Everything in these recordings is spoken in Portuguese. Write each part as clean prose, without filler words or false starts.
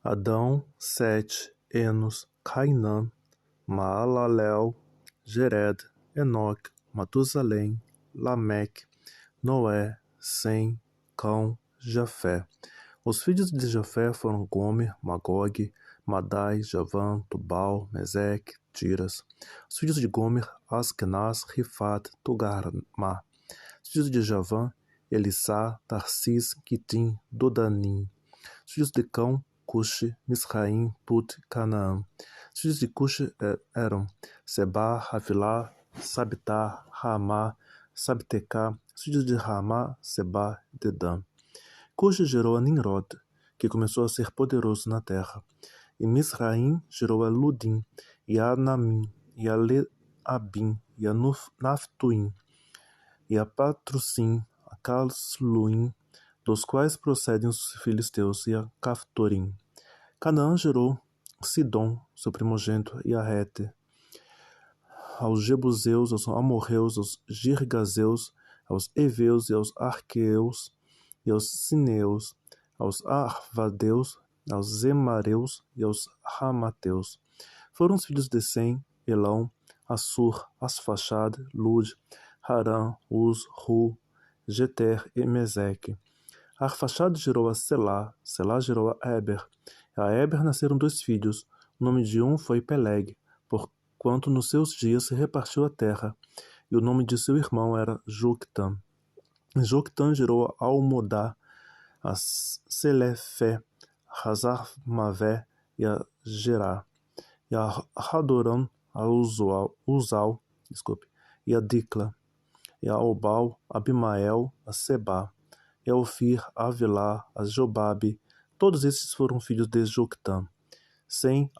Adão, Sete, Enos, Cainã, Maalalel, Jered, Enoque, Matusalém, Lameque, Noé, Sem, Cão, Jafé. Os filhos de Jafé foram Gomer, Magog, Madai, Javã, Tubal, Meseque, Tiras. Os filhos de Gomer, Askenaz, Rifat, Togarmá. Os filhos de Javã, Elissá, Tarsis, Quitim, Dodanim. Os filhos de Cão, Cuxi, Misraim, Put, Canaã. Os filhos de Cuxi eram Seba, Havilá, Sabitá, Ramá, Sabtecá. Os filhos de Ramá, Seba, Dedã. Cuxi gerou a Nimrod, que começou a ser poderoso na terra. E Misraim gerou a Ludim, e a Anamim, e a Leabim, e a Naftuim, e a Patrusim, a Casluim, dos quais procedem os filisteus, e a Caftorim. Canaã gerou Sidom, seu primogênito, e a Rete, aos Jebuseus, aos Amorreus, aos Girgazeus, aos Eveus e aos Arqueus, e aos Sineus, aos Arvadeus, aos Zemareus e aos Ramateus. Foram os filhos de Sem, Elão, Assur, Asfaxad, Lud, Harã, Uz, Ru, Jeter e Meseque. Arfaxad gerou a Selá, Selá gerou a Eber. A Eber nasceram 2 filhos. O nome de um foi Peleg, porquanto nos seus dias se repartiu a terra, e o nome de seu irmão era Joctã. Joctã gerou a Almodá, a Selefé, Hazarmavé e a Gerá, e a Hadoram, a Uzal, e a Dicla, e a Obal, a Abimael, a Sebá, e a Ofir, a Avilá, a Jobabe. Todos esses foram filhos de Joctã. Sem,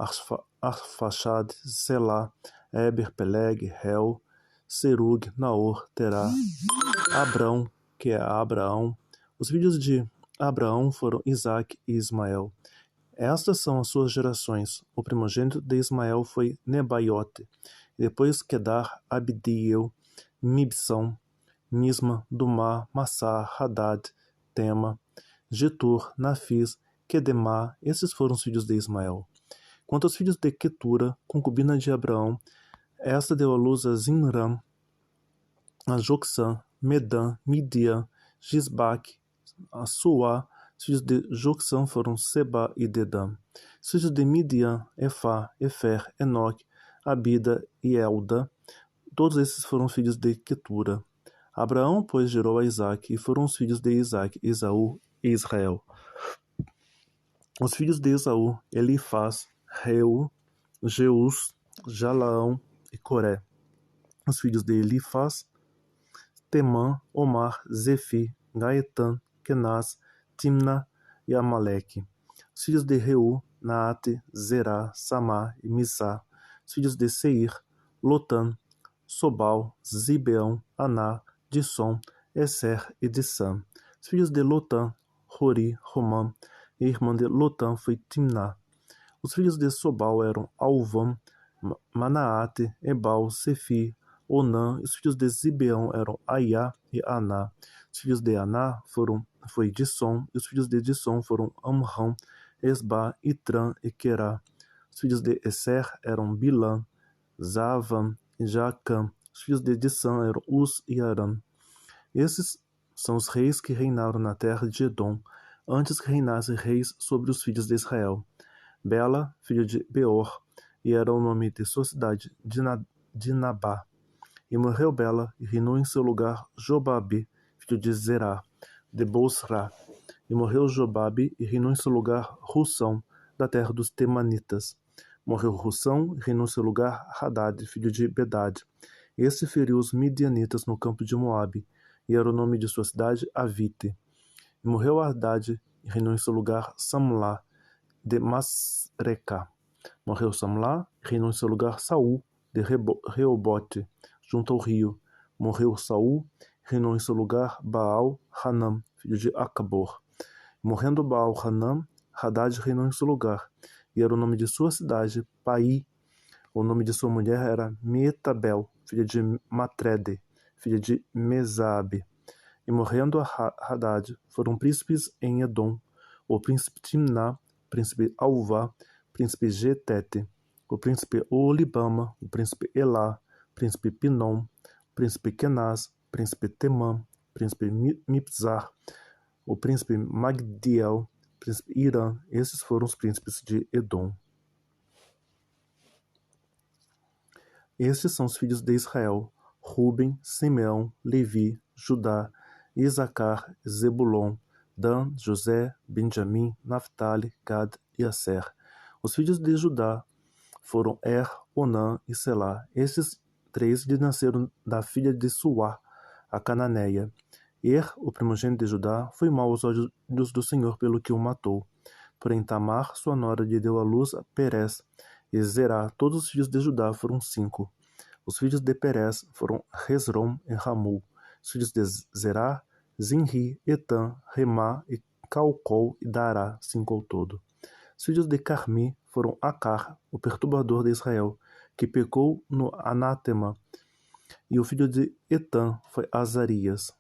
Arfaxad, Selá, Eber, Peleg, Hel, Serug, Naor, Terá, Abrão, que é Abraão. Os filhos de Abraão foram Isaque e Ismael. Estas são as suas gerações. O primogênito de Ismael foi Nebaiote, e depois Quedar, Abdiel, Mibsão, Misma, Dumá, Massá, Hadad, Tema, Getur, Nafis, Quedemá. Esses foram os filhos de Ismael. Quanto aos filhos de Quetura, concubina de Abraão, esta deu à luz a Zimram, a Joksã, Medã, Midian, Gisbaque, a Suá. Os filhos de Joksã foram Seba e Dedã. Os filhos de Midian, Efá, Efer, Enoque, Abida e Elda. Todos esses foram filhos de Quetura. Abraão, pois, gerou a Isaque, e foram os filhos de Isaque, Esaú e Israel. Os filhos de Esaú, Elifaz, Reu, Jeus, Jalaão e Coré. Os filhos de Elifaz, Temã, Omar, Zefi, Gaetan, Kenaz, Timna e Amaleque. Os filhos de Reu, Naate, Zerá, Samá e Missá. Os filhos de Seir, Lotã, Sobal, Zibeão, Aná, Dissom, Esser e Dissã. Os filhos de Lotã, Hori, Romã, e a irmã de Lotã foi Timná. Os filhos de Sobal eram Alvã, Manaate, Ebal, Sefi, Onã. Os filhos de Zibeão eram Aiá e Aná. Os filhos de Aná foi Dissom, e os filhos de Dissom foram Amrão, Esbá, Itrã e Querá. Os filhos de Esser eram Bilã, Zavam e Jacã. Os filhos de Dissã eram Uz e Aram. Esses são os reis que reinaram na terra de Edom, antes que reinassem reis sobre os filhos de Israel. Bela, filho de Beor, e era o nome de sua cidade, Dinabá. E morreu Bela, e reinou em seu lugar Jobabe, filho de Zerá, de Bosra. E morreu Jobabe, e reinou em seu lugar Russão, da terra dos Temanitas. Morreu Russão, e reinou em seu lugar Hadad, filho de Bedad. Este feriu os midianitas no campo de Moabe, e era o nome de sua cidade Avite. E morreu Hadad, e reinou em seu lugar Samlá, de Masreca. Morreu Samlá, e reinou em seu lugar Saul, de Reobote, junto ao rio. Morreu Saul, e reinou em seu lugar Baal Hanam, filho de Acabor. Morrendo Baal Hanam, Hadad reinou em seu lugar, e era o nome de sua cidade Pai. O nome de sua mulher era Meetabel, filha de Matrede, filha de Mesabe. E morrendo Hadad, foram príncipes em Edom, o príncipe Timná, príncipe Auvá, príncipe Getete, o príncipe Olibama, o príncipe Elá, príncipe Pinom, príncipe Kenaz, príncipe Temã, príncipe Mipzar, o príncipe Magdiel, príncipe Irã. Esses foram os príncipes de Edom. Estes são os filhos de Israel: Ruben, Simeão, Levi, Judá, Isacar, Zebulon, Dan, José, Benjamim, Naphtali, Gad e Aser. Os filhos de Judá foram Onã e Selá. Estes três lhe nasceram da filha de Suá, a cananeia. O primogênito de Judá, foi mau aos olhos do Senhor pelo que o matou. Porém Tamar, sua nora, lhe deu à luz a Perez e Zerá. Todos os filhos de Judá foram 5. Os filhos de Perez foram Hezron e Ramul. Os filhos de Zerá, Zinri, Etan, Remá e Calcol e Dará, 5 ao todo. Os filhos de Carmi foram Acar, o perturbador de Israel, que pecou no anátema, e o filho de Etan foi Azarias.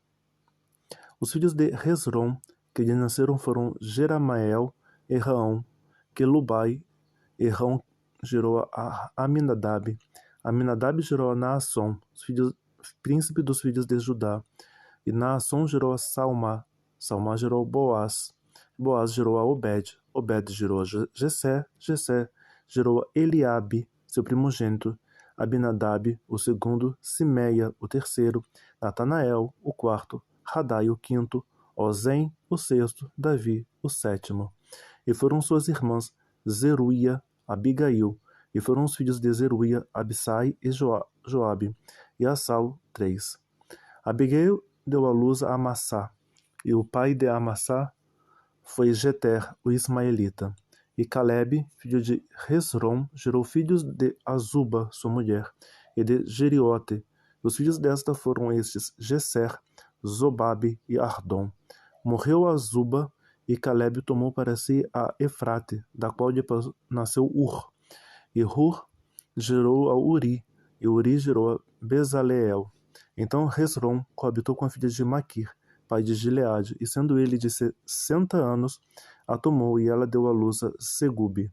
Os filhos de Hezron, que lhe nasceram, foram Jeramael e Raão, Quelubai, e Raão gerou a Aminadab. Aminadab gerou a Naasson, príncipe dos filhos de Judá, e Naasson gerou a Salmá. Salmá gerou a Boaz. Boaz gerou a Obed. Obed gerou a Jessé. Jessé gerou a Eliabe, seu primogênito, Abinadab, o segundo, Simeia, o terceiro, Natanael, o quarto, Radai, o quinto, Ozem, o sexto, Davi, o sétimo. E foram suas irmãs Zeruia, Abigail, e foram os filhos de Zeruia, Abissai e Joabe, e Asau, 3. Abigail deu à luz a Amassá, e o pai de Amassá foi Jeter, o ismaelita. E Caleb, filho de Hezron, gerou filhos de Azuba, sua mulher, e de Jeriote. Os filhos desta foram estes: Gesser, Zobabe e Ardom. Morreu Azuba, e Caleb tomou para si a Efrate, da qual depois nasceu Ur. E Hur gerou a Uri, e Uri gerou a Bezaleel. Então Hezron coabitou com a filha de Maquir, pai de Gileade, e sendo ele de 60 anos, a tomou, e ela deu à luz a Segube.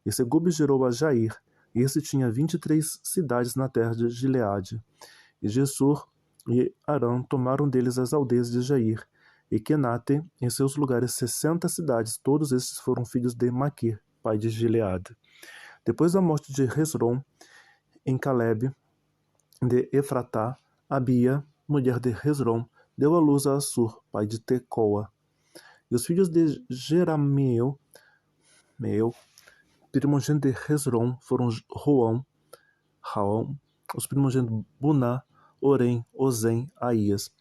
E Segube gerou a Jair, e esse tinha 23 cidades na terra de Gileade. E Gessur e Arã tomaram deles as aldeias de Jair, e Kenate, em seus lugares 60 cidades. Todos estes foram filhos de Maquir, pai de Gileade. Depois da morte de Hezron, em Caleb, de Efratá, Abia, mulher de Hezron, deu à luz a Assur, pai de Tecoa. E os filhos de Jerameel, primogênito de Hezron, foram Raão, os primogênitos Buná, Orém, Ozem, Aías.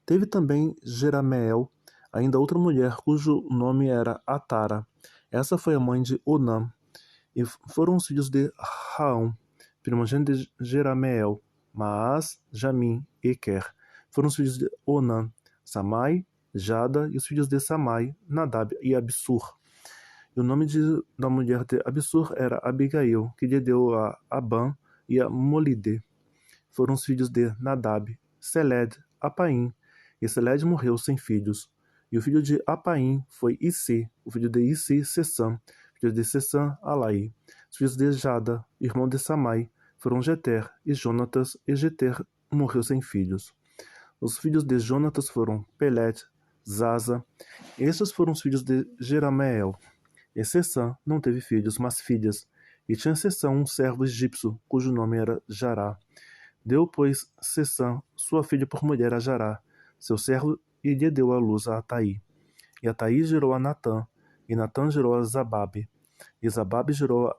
Teve também Jerameel ainda outra mulher, cujo nome era Atara. Essa foi a mãe de Onã. E foram os filhos de Raão, primogênito de Jerameel, Maás, Jamim e Quer. Foram os filhos de Onã, Samai, Jada, e os filhos de Samai, Nadab e Absur. E o nome da mulher de Absur era Abigail, que lhe deu a Abã e a Molide. Foram os filhos de Nadab, Seled, Apaim, e Seled morreu sem filhos. E o filho de Apaim foi Issi, o filho de Issi, Sessã, filho de Sessã, Alai. Os filhos de Jada, irmão de Samai, foram Jeter e Jonatas, e Jeter morreu sem filhos. Os filhos de Jonatas foram Pelet, Zaza. Estes foram os filhos de Jerameel. E Sessã não teve filhos, mas filhas. E tinha Sessã um servo egípcio, cujo nome era Jará. Deu, pois, Sessã sua filha por mulher a Jará, seu servo, e lhe deu à luz a Ataí. E Ataí gerou a Natã, e Natã gerou a Zababe. E Zababe gerou a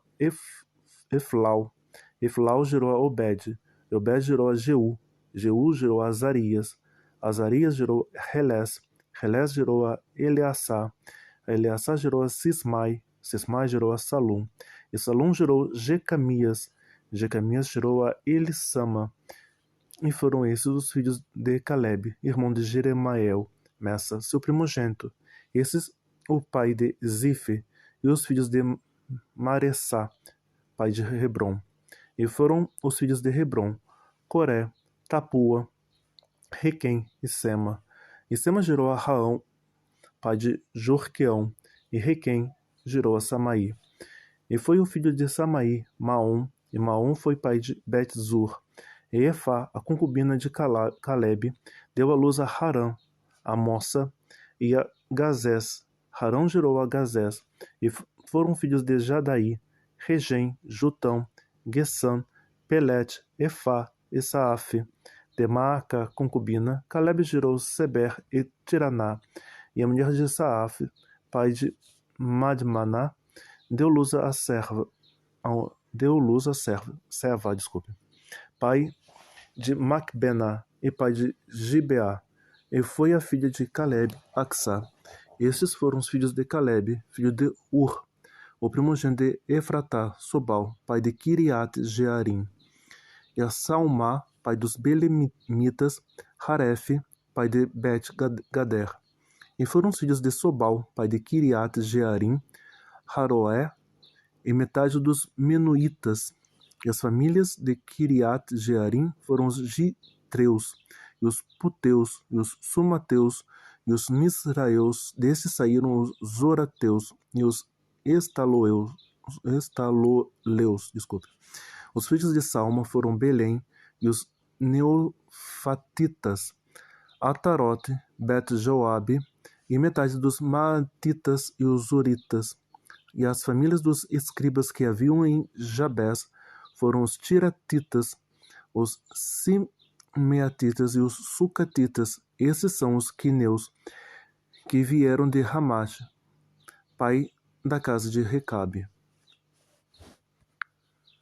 Eflau. Eflau gerou a Obed. Obed gerou a Jeú. Jeú gerou a Azarias. Azarias gerou Relés. Relés gerou a Eleaçá. Eleaçá gerou a Sismai. Sismai gerou a Salum. E Salum gerou Jecamias. Jecamias gerou a Elissama. E foram esses os filhos de Caleb, irmão de Jeremael, Messa, seu primogênito. Esses o pai de Zife, e os filhos de Maressá, pai de Hebron. E foram os filhos de Hebron, Coré, Tapua, Requem e Sema. E Sema gerou a Raão, pai de Jorqueão, e Requem gerou a Samaí. E foi o filho de Samaí, Maom, e Maom foi pai de Bet-zur. E Efá, a concubina de Caleb, deu à luz a Harã, a Moça e a Gazés. Harã gerou a Gazés, e foram filhos de Jadaí, Regem, Jutão, Guessã, Pelete, Efá e Saaf. De Maaca, concubina, Caleb gerou Seber e Tiraná, e a mulher de Saaf, pai de Madmaná, deu luz a Serva, pai de Macbená e pai de Gibeá, e foi a filha de Caleb, Acsá. Estes foram os filhos de Caleb, filho de Ur, o primogênito de Efratá, Sobal, pai de Kiriat Jearim, e a Salmá, pai dos Belemitas, Haref, pai de Bet-Gader. E foram os filhos de Sobal, pai de Kiriat Jearim, Haroé, e metade dos Menuítas. E as famílias de Kiriat Jearim foram os Gitreus, e os Puteus, e os Sumateus, e os Misraeus. Desses saíram os Zorateus e os Estaloleus. Os filhos de Salma foram Belém e os Neofatitas, Atarote, Bet-Joabe, e metade dos Maatitas e os Zoritas. E as famílias dos escribas que haviam em Jabés foram os Tiratitas, os Simeatitas e os Sucatitas. Esses são os quineus que vieram de Ramate, pai da casa de Recabe.